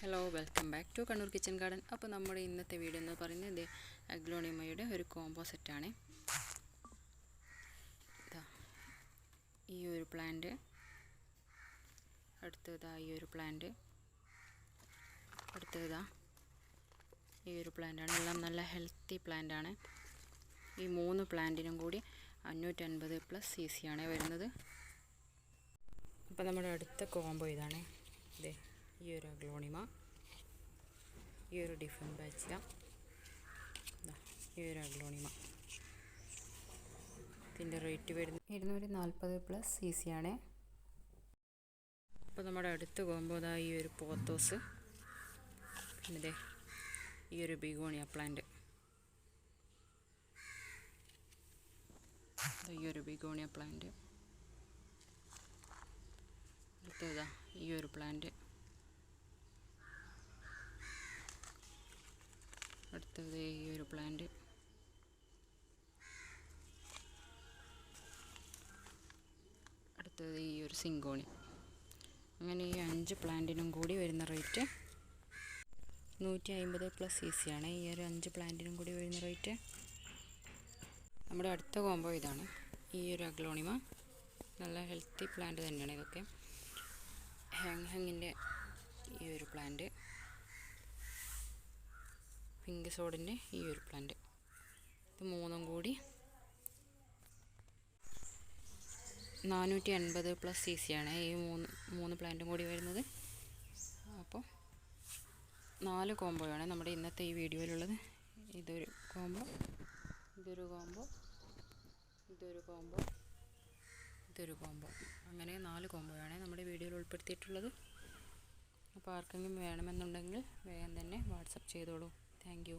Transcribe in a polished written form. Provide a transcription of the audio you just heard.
Hello, welcome back to Kannur kitchen garden. അപ്പോൾ നമ്മുടെ ഇന്നത്തെ വീഡിയോ എന്ന് പറയുന്നത് അഗ്ലോണിമയുടെ ഒരു കോംബോ സെറ്റാണ്. ഈ ഒരു പ്ലാന്റ്, അടുത്തതാ ഈ ഒരു പ്ലാന്റ്, അടുത്തതാ ഈ ഒരു പ്ലാന്റാണ്. എല്ലാം നല്ല ഹെൽത്തി പ്ലാന്റാണ്. ഈ 3 പ്ലാന്റിനും കൂടി 550+ CC ആണ് വരുന്നത്. അപ്പോൾ നമ്മുടെ അടുത്ത കോംബോ ഇതാണ്. ഇതേ ഈ ഒരു അഗ്ലോണിമ, ഈ ഒരു ഡിഫൻബാച്ചിയ, ഈ ഒരു അഗ്ലോണിമ. ഇതിൻ്റെ റേറ്റ് വരുന്നത് 240+ CC ആണ്. അപ്പോൾ നമ്മുടെ അടുത്ത കോംബോ ഈ ഒരു പോത്തോസ്, പിന്നെ ഈ ഒരു ബിഗോണിയ പ്ലാന്റ്, ഈ ഒരു ബിഗോണിയ പ്ലാന്റ്, അടുത്തതാ ഈ ഒരു പ്ലാന്റ്, അടുത്തത് ഈ ഒരു പ്ലാന്റ്, അടുത്തത് ഈ ഒരു സിങ്കോണി. അങ്ങനെ ഈ 5 പ്ലാന്റിനും കൂടി വരുന്ന റേറ്റ് 150+ CC ആണ്. ഈ ഒരു 5 പ്ലാന്റിനും കൂടി വരുന്ന റേറ്റ്. നമ്മുടെ അടുത്ത കോംബോ ഇതാണ്. ഈ ഒരു അഗ്ലോണിമ നല്ല ഹെൽത്തി പ്ലാന്റ് തന്നെയാണ്. ഇതൊക്കെ ഹാങ്ങിൻ്റെ ഈ ഒരു പ്ലാന്റ്, പിങ്ക് സോഡിൻ്റെ ഈ ഒരു പ്ലാന്റ്, ഇത് 3ഉം കൂടി 480+ CC ആണ്. ഈ 3 പ്ലാന്റും കൂടി വരുന്നത്. അപ്പോൾ 4 കോംബോയാണ് നമ്മുടെ ഇന്നത്തെ ഈ വീഡിയോയിലുള്ളത്. ഇതൊരു കോംബോ, ഇതൊരു കോംബോ, ഇതൊരു കോംബോ, ഇതൊരു കോംബോ. അങ്ങനെ 4 കോംബോയാണ് നമ്മുടെ വീഡിയോയിൽ ഉൾപ്പെടുത്തിയിട്ടുള്ളത്. അപ്പോൾ ആർക്കെങ്കിലും വേണമെന്നുണ്ടെങ്കിൽ വേഗം തന്നെ വാട്സപ്പ് ചെയ്തോളൂ. Thank you.